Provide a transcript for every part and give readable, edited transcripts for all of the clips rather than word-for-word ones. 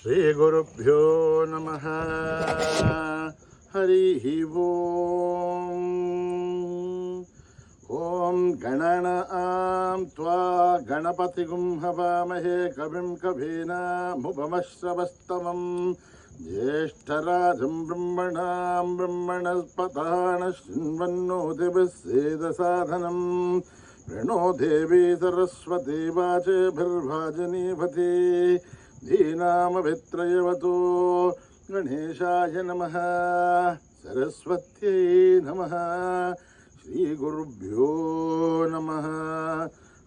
श्रीगुरुभ्यो नमः। हरिः ओम्। ॐ गणनां त्वा गणपतिगुं हवामहे कविं कवीनामुपमश्रवस्तमम् ज्येष्ठराजं ब्रह्मणां ब्रह्मणस्पतान् शृण्वन्नोतिभिः सेदसाधनम् प्रणो देवी सरस्वती वाचेभिर्भाजनीपति धीनामभित्रयवतो गणेशाय नमः सरस्वत्यै नमः श्रीगुरुभ्यो नमः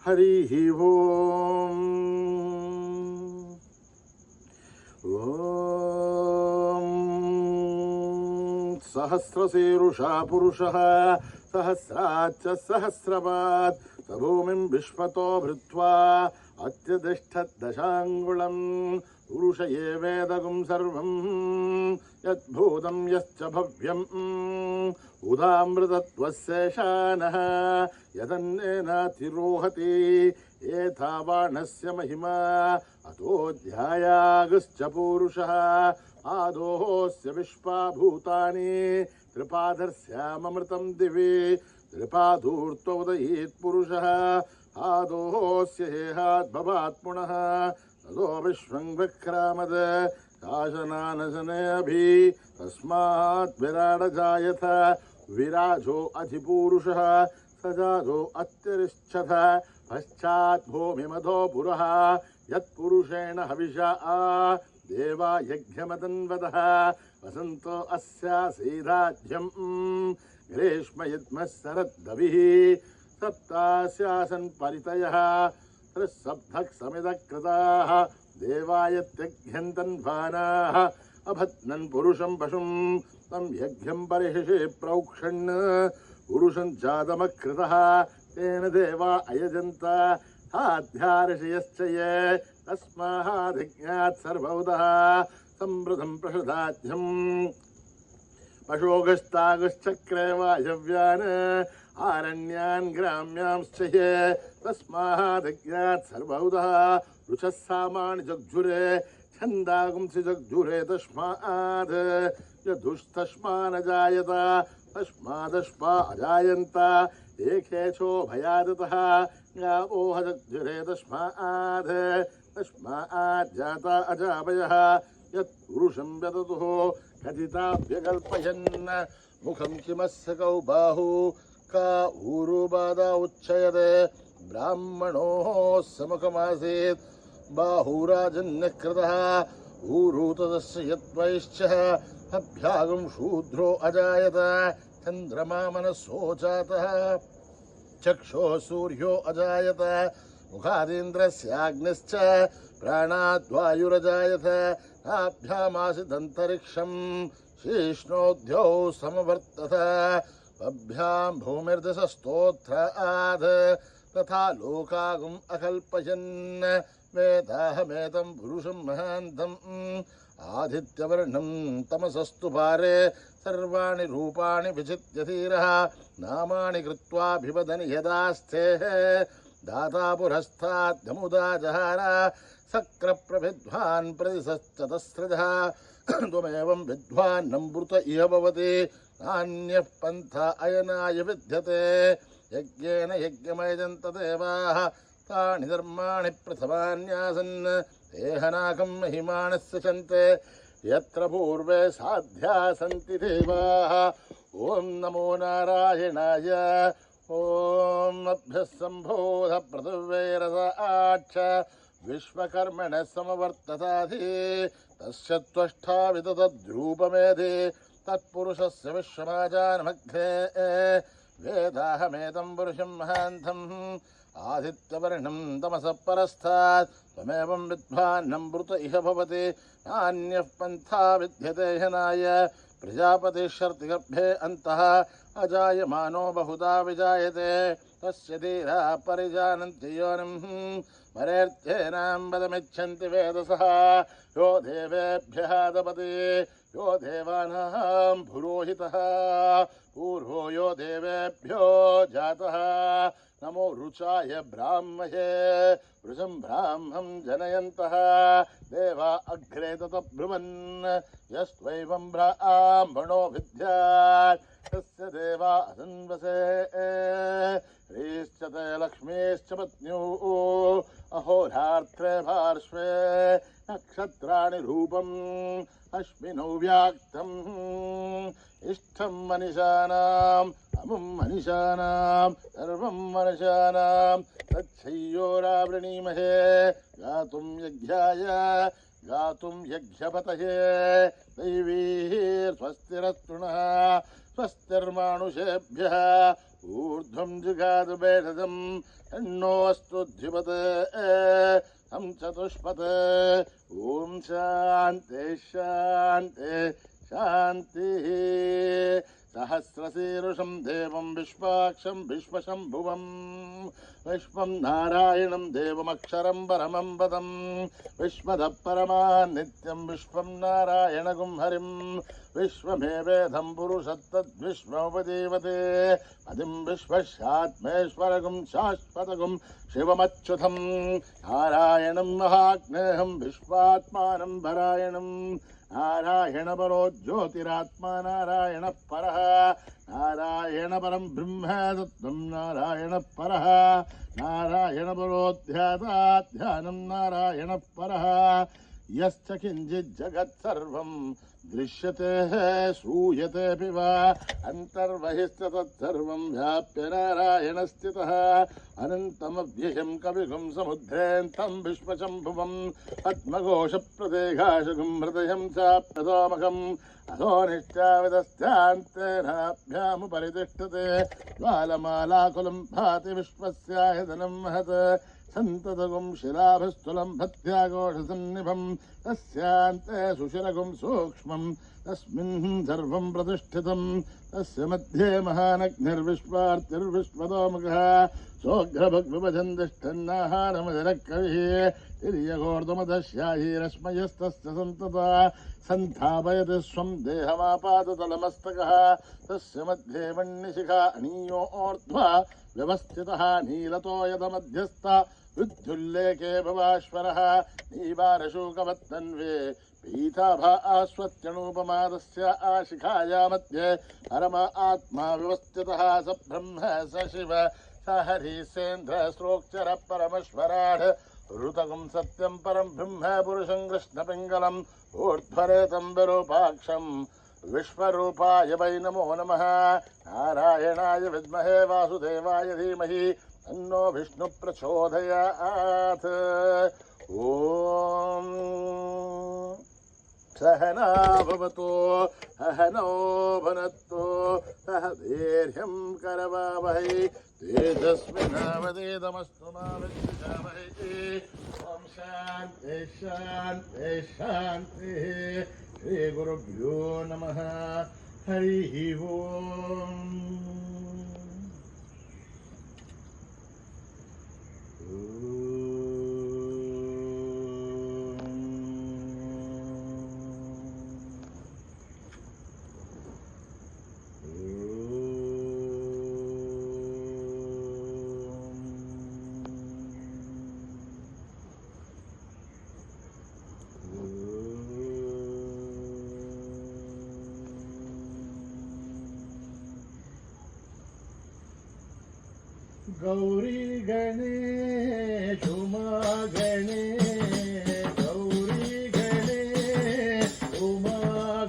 हरिः ओम्। ॐ सहस्रशीरुषा पुरुषः सहस्राच्च सहस्रपात् स भूमिं विश्वतो भृत्वा अत्यतिष्ठत् दशाङ्गुलम् पुरुष एवेदगुं सर्वं यद्भूतं यश्च भव्यम् उदामृतत्वस्येषानः यदन्नेनातिरोहति एतावाणस्य महिमा अतोऽध्यायागश्च पूरुषः आदोऽस्य विश्वा भूतानि त्रिपादस्यामृतं दिवि त्रिपादूर्त्वोदयेत् पुरुषः आदोऽस्य हेहाद्भवात् पुनः ततो विश्वं विक्रामद काशनानशनेऽभि तस्मात् विराडजायथ विराजो अधिपूरुषः सजातो अत्यरिच्छथ पश्चात् भूमिमधो पुरः यत्पुरुषेण हविषा देवा यज्ञमतन्वतः वसन्तो अस्यासीदाज्यम् ग्रीष्मयुग्मः शरद्दविः सप्तास्यासन् परितयः त्रिसप्तः समिदः कृताः देवायत्यघ्यन्तन्वानाः अभद्नन् पुरुषं पशुं तं यज्ञं परिहिषे प्रोक्षन् पुरुषं जातमकृतः तेन देवा अयजन्त आध्यार्षयश्च ये तस्मादिज्ञात् सर्वौदः संवृतं प्रहृदाध्यम् पशोगस्तागश्चक्रे वायव्यान् आरण्यान् ग्राम्यांश्च ये तस्मादिज्ञात् सर्वौदः रुचः सामानि जग्जुरे छन्दागुंसि जग्जुरे तस्माद् यदुस्तस्मानजायत तस्मादश्वा अजायन्त एकेशो भयादतः गावोह जग्जुरे तस्माद् तस्माज्जाता अजावयः यत्पुरुषं व्यदतुः कथिताभ्यकल्पयन् मुखं किमस्य कौ बाहु का ऊरुबाधा उच्चयते ब्राह्मणोः समुखमासीत् बाहुराजन्यकृतः ऊरु तदस्य यद्वैश्च अभ्यागं शूद्रो अजायत चन्द्रमा मनसो जातः चक्षो सूर्यो अजायत मुखादीन्द्रस्याग्निश्च प्राणाद्वायुरजायत नाभ्यामासीदन्तरिक्षं शीष्णोद्यौ समवर्तत पभ्यां भूमिर्दशस्तोत्राद् तथा लोकागुम् अकल्पयन् वेदाहमेतं पुरुषं महान्तम् आदित्यवर्णं तमसस्तु पारे सर्वाणि रूपाणि विचित्य धीरः नामानि कृत्वाभिवदन् यदास्तेः दाता पुरस्ताद्यमुदा जहार सक्र प्रतिशश्चतस्रजः त्वमेवं विद्वान्नमृत इह भवति नान्यः पन्था अयनाय विद्यते यज्ञेन यज्ञमयजन्त देवाः तानि धर्माणि प्रथमान्यासन् तेहनाकं महिमानस्य चन्ते यत्र पूर्वे साध्या सन्ति देवाः ॐ नमो नारायणाय ॐ अभ्यः सम्भोध पृथिव्यैरसाच्च विश्वकर्मणः समवर्तताधि तस्य त्वष्टा विदधद्रूपमेधि तत्पुरुषस्य विश्वमाजानमग्रे वेदाहमेतं पुरुषं महान्तम् आदित्यवर्णं तमसः परस्तात् त्वमेवं विद्वान्नमृत इह भवति नान्यः पन्था विद्यते ह्यनाय प्रजापतिश्शर्तिगर्भे अन्तः अजायमानो बहुधा विजायते तस्य धीरा परिजानन्ति योनिं मरेर्थ्येनां वदमिच्छन्ति वेदसः यो देवेभ्यः दपति यो देवानां पुरोहितः पूर्वो यो देवेभ्यो जातः नमो रुचाय ब्राह्मये वृषं ब्राह्मं जनयन्तः देवा अग्रे ततब्रुवन् यस्त्वैवं ब्राह्मणो विद्यात् तस्य देवा असन्वसे ह्रीश्च ते लक्ष्मीश्च पत्न्युः अहोरात्रे पार्श्वे नक्षत्राणि रूपम् अश्विनौ व्याक्तम् इष्टं मनीषाणाम् अमुं मनीषाणां सर्वं मनुष्याणां तच्छय्योरावृणीमहे गातुं यज्ञाय गातुं यज्ञपतये दैवीर्स्वस्तिरस्तुनः स्वस्तिर्मानुषेभ्यः ऊर्ध्वं जिगातु बेधदं तन्नोऽस्तु ध्युपते तं चतुष्पते ॐ शान्ति शान्ति शान्तिः सहस्रशीर्षं देवं विश्वाक्षं विश्वशम्भुवं विश्वं नारायणं देवमक्षरं परमं पदं विश्वतः परमा नित्यं विश्वं नारायणगुं हरिं विश्वमेवेदं पुरुषत्तद्विश्वोपजीवते पदिं विश्वस्यात्मेश्वरगुं शाश्वतगुं शिवमच्युतं नारायणं महाग्नेहं विश्वात्मानं परायणं नारायण परो ज्योतिरात्मा नारायण परः नारायण परं ब्रह्म तत्त्वं नारायण परः नारायण परोध्यात्मानं नारायण परः यश्च किञ्चित् जगत् सर्वं दृश्यते श्रूयतेऽपि वा अन्तर्बहिश्च तत्सर्वं व्याप्य नारायणस्थितः अनन्तमव्ययं कविगुं समुद्रेऽन्तं विश्वशम्भुवं पद्मघोषप्रदेघाशगुं हृदयं चाप्यतोमकम् अधो नित्याविदस्यान्तेनाभ्यामुपरि तिष्ठते ज्वालमालाकुलं भाति विश्वस्यायतनं महत् सन्ततगुं शिलाभिस्थूलं भक्त्याघोषसन्निभं तस्यान्ते सुशिरगुं सूक्ष्मं तस्मिन् सर्वं प्रतिष्ठितं तस्य मध्ये महानग्निर्विश्वार्तिर्विश्वतोमुखः सोऽघ्रभग्विभजन्तिष्ठन्नाहारमधिरः कविः तिर्यघोर्दमदश्याहीरश्मयस्तस्य सन्तता सन्धापयति स्वं देहमापादतलमस्तकः तस्य मध्ये वह्निशिखा अणीयोऽर्ध्वा व्यवस्थितः नीलतो यदमध्यस्था विद्युल्लेखे भवाश्वरः नीवारशूकवत्तन्वे पीताभास्वत्यणूपमादस्य आशिखाया मध्ये परम आत्मा व्यवस्थितः स ब्रह्म स शिव स हरिसेन्द्र श्रोक्षर परमेश्वराढ ऋतगुं सत्यं परं ब्रह्म पुरुषं कृष्णपिङ्गलम् ऊर्ध्वरेतं विरूपाक्षं विश्वरूपाय वै नमो नमः नारायणाय विद्महे वासुदेवाय धीमहि तन्नो विष्णु प्रचोदयात् ॐ सहना भवतु सहनौ भुनक्तु सह वीर्यं करवावहै तेजस्विनावधीतमस्तु मा विद्विषावहै ॐ शान्ति शान्ति शान्तिः श्रीगुरुभ्यो नमः हरिः ओम् गौरी गणेश उमा गणेश गौरी गणेश उमा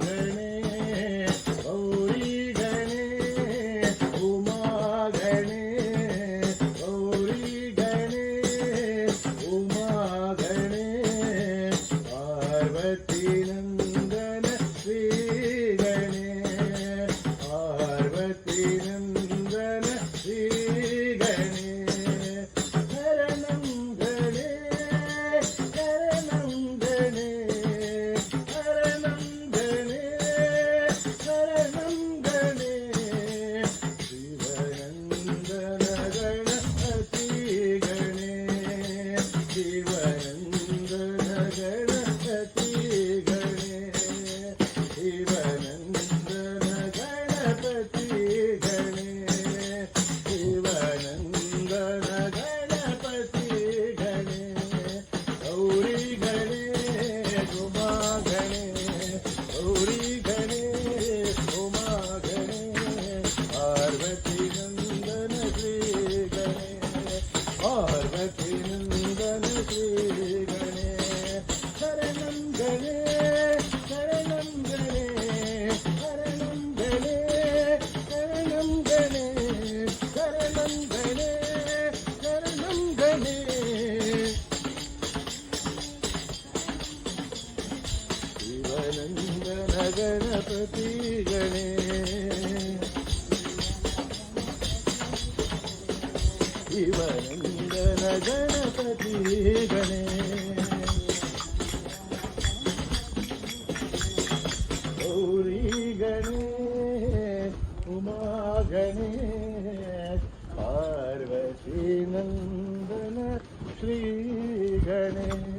गणेश गौरी गणेश उमा गणेश गौरी गणेश उमा गणेश पार्वती नंदन श्री गणेश पार्वती नंदन श्री गणे शरणं गणे शिवनन्दन गणपति गणे शिवनन्दन गणपति गणे गौरी गणेश उमा गणेश पार्वती नंदन श्री गणेश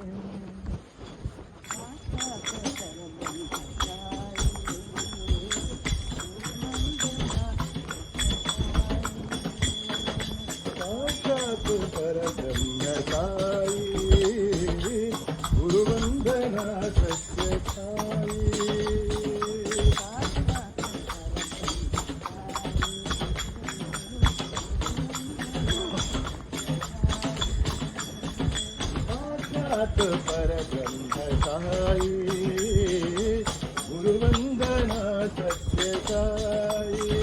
साक्षात् परब्रह्म साई गुरुवंदना सत्य साई परब्रह्म साई गुरुवंदना सत्य साई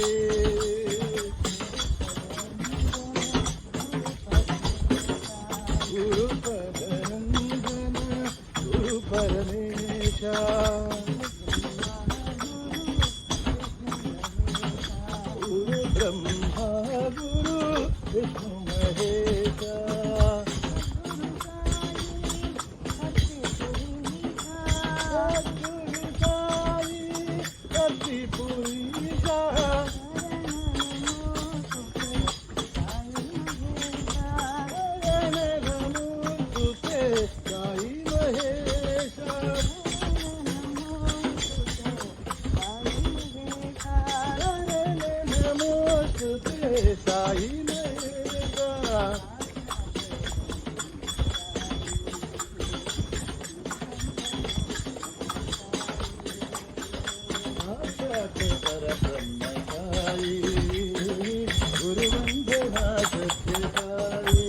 गुरुपदनंदन गुरु परमेशा गुरु ब्रह्मा गुरु विष्णु महेशा साई मेरा साक्षात् परब्रह्म साई गुरुवंदना सत्य साई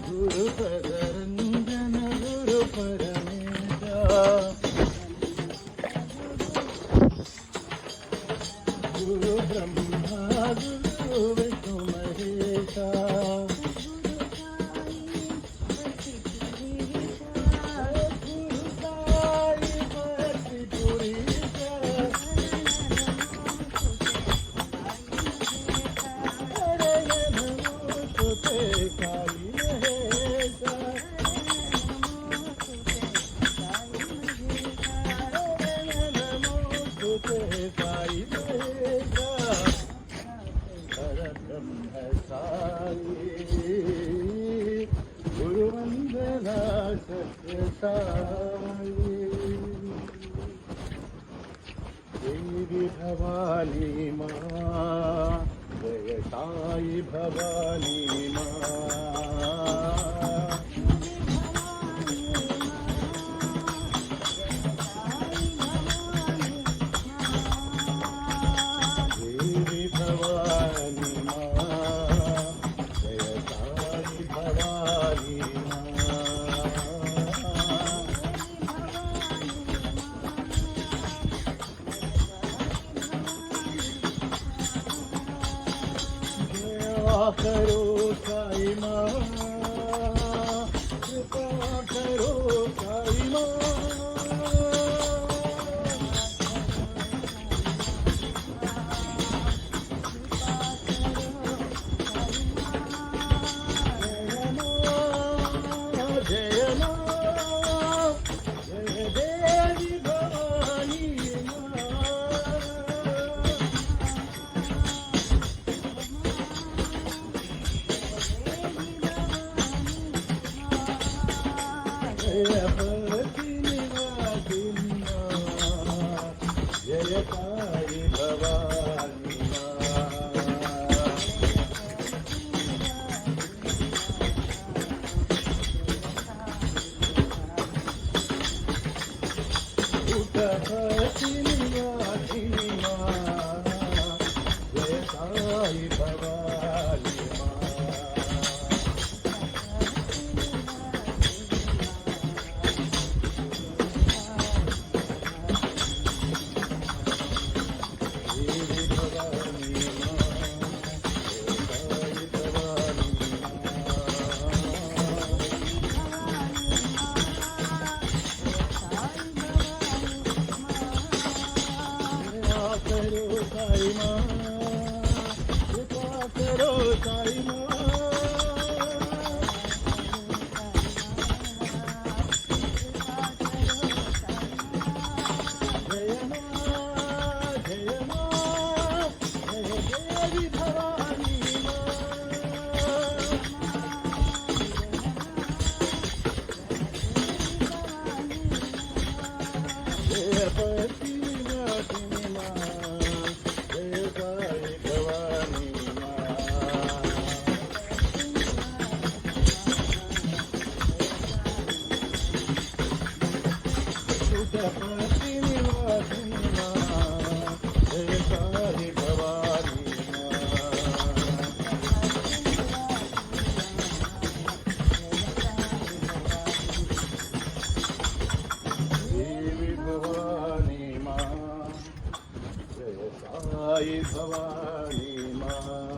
गुरु पदरंजन गुरु परमेशा गुरु ब्रह्मा गुरु विष्णु महेशा गुरु साई भक्ति पुरीशा नमो तुते साई महेशा नमो तुते साई परब्रह्म साई गुरुवंदना सत्य साई देवी भवानी माँ जय साई भवानी माँ भवानी माँ जय साई भवानी दया करो साई माँ कृपा करो साई माँ जय साई भवानी जय साई भवानी साई भवानी माँ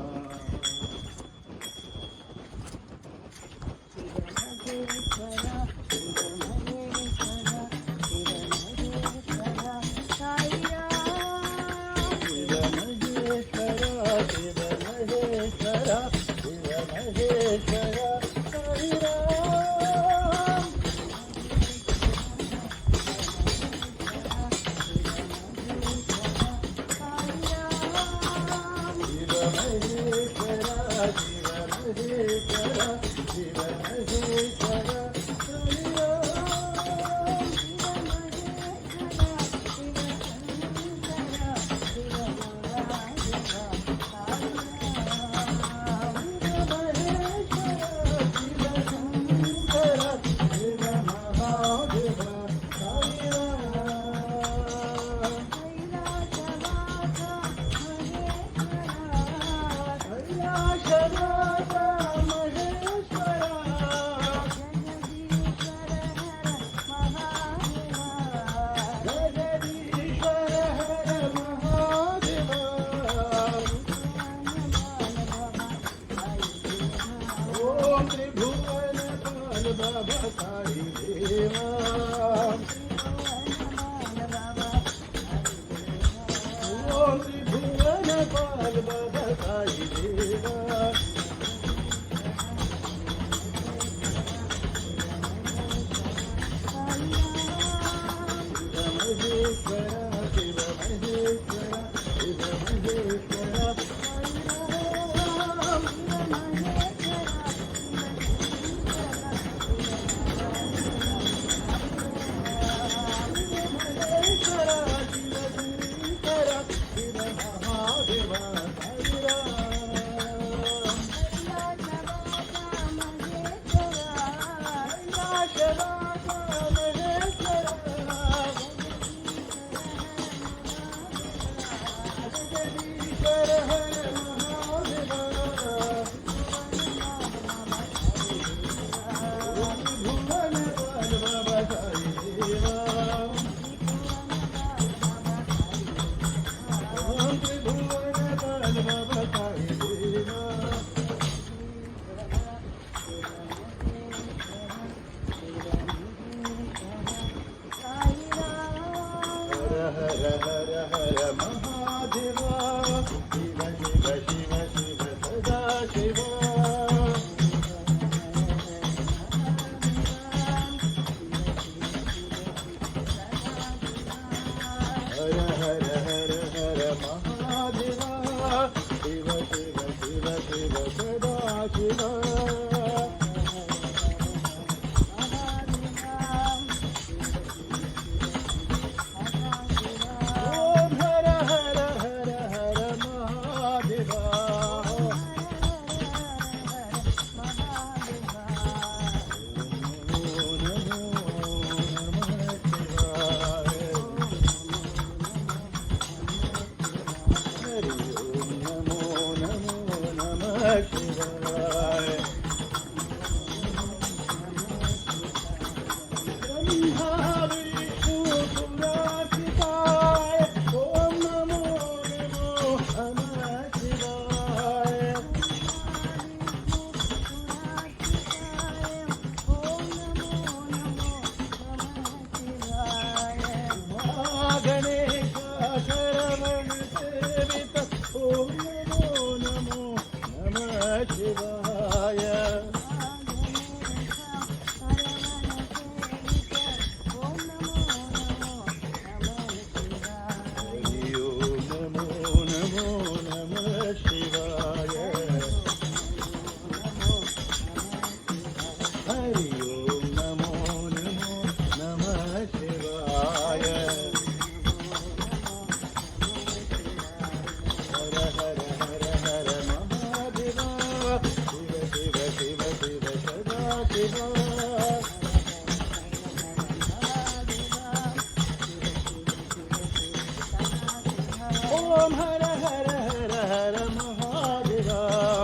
ओम हर हर हर हर महादेवा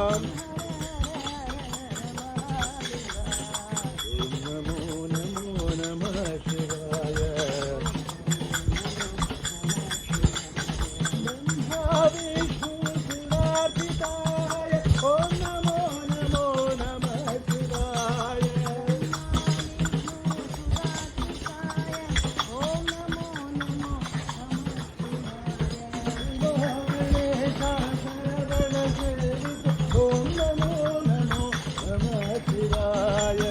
ओम नमो नमो नमः शिवाय ब्रह्मा विष्णु गुणातीताय ओम नमो नमो नमः शिवाय ओम नमो नमो नमः शिवाय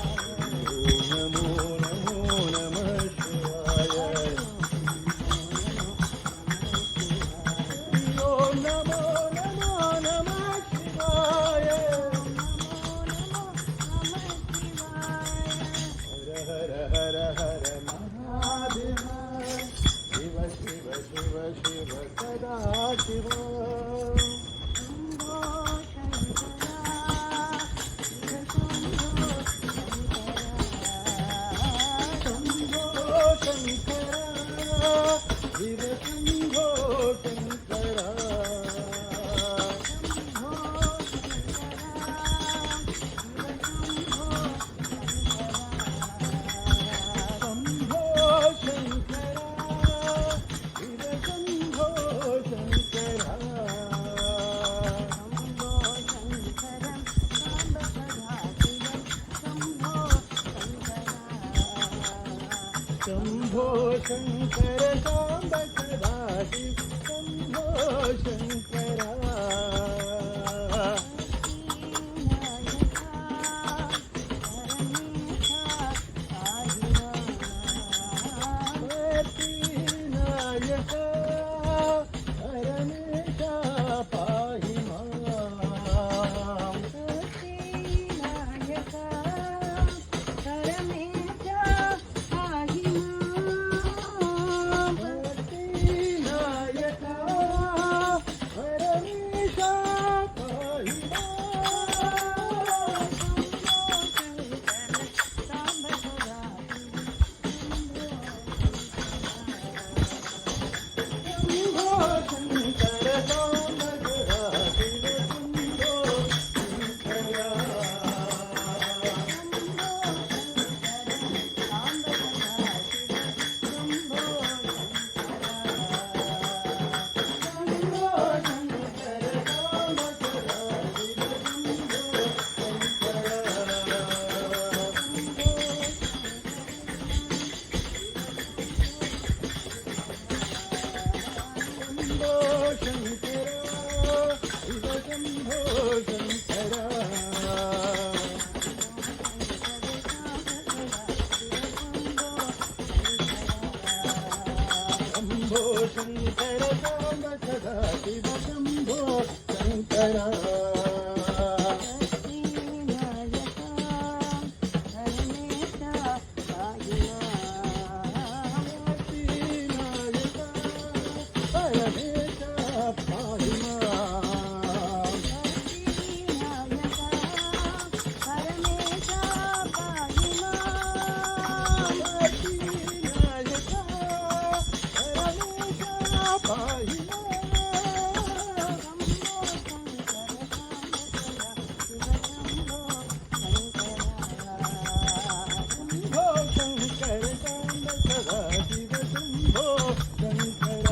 ओम नमो नमो नमः शिवाय ओम नमो नमो नमः शिवाय हर हर हर हर महादेव शिव शिव शिव शिव सदा शिव शंभो शंकर शिव शंभो शंकर शंभो शंकर शिव शंभो शंकर शंभो शंकर सांब सदा शिव शंभो शंकर नायका हरमेशा पाहि मां नायका हरमेशा पाहि शंभो शंकर सांब सदा शिव शंभो शंकर शंभो शंकर सांब सदा शिव शंभो शंकर शिव शंभो शंकर शंभो शंकर सांब सदा शिव शंभो शंकर नायका हरमेशा पाहि मां नायका हरमेशा पाहि शंभो शंकर सांब सदा शिव शंभो शंकर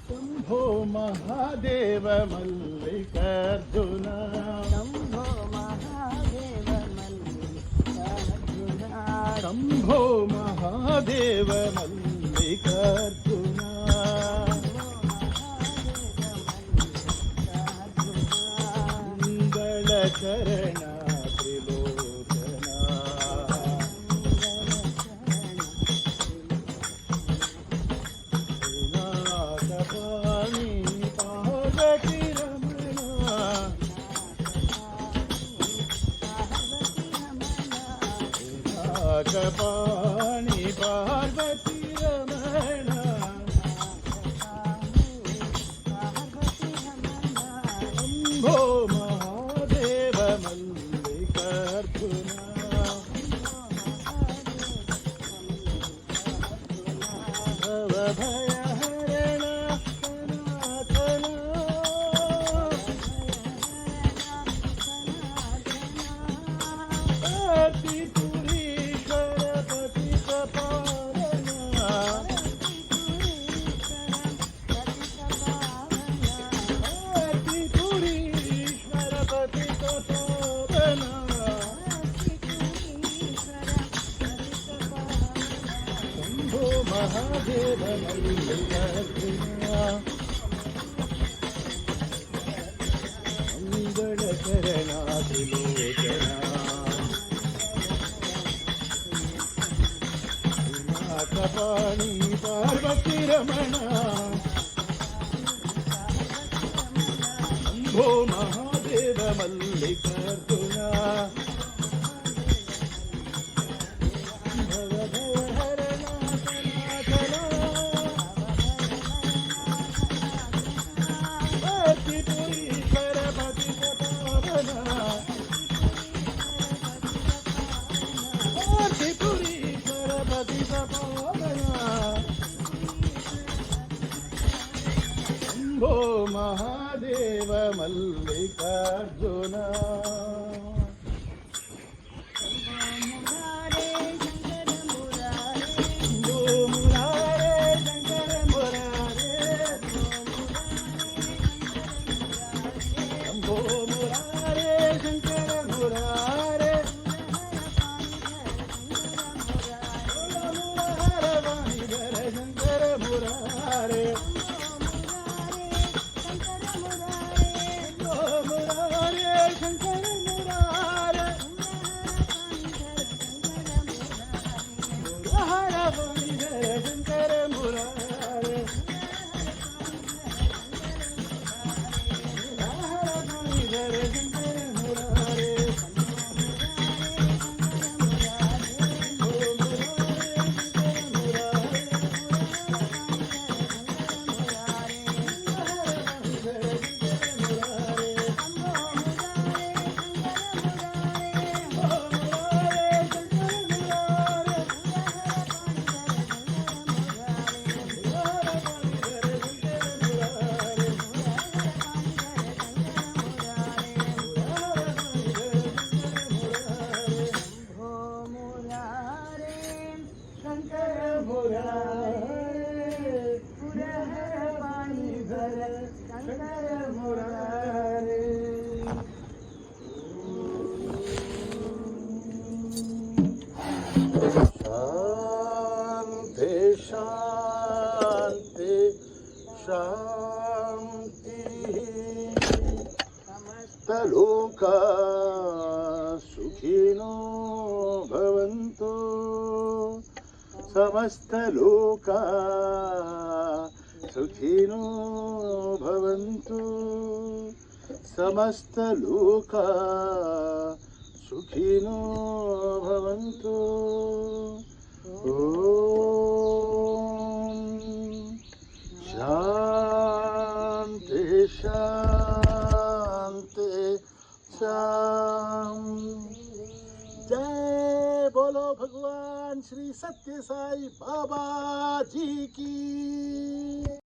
शंभो महादेव मल्लिकार्जुन शंभो महादेव मल्लिकार्जुन मंगलचरण त्रिलोचना नागपाणि पार्वती रमणा नागपाणि पार्वती रमणा मल्लिकार्जुना मंगलचरणा त्रिलोचना नाथपाणी पार्वती रमणा शंभो महादेव मल्लिकार्जुना शंभो महादेव मल्लिकार्जुना शांति शांति शांति समस्तलोका सुखिनो भवन्तु समस्तलोका सुखिनो भवन्तु समस्तलोका सुखिनो भवन्तु ओम शांति शांति शांति। जय बोलो भगवान श्री सत्य साई बाबा जी की।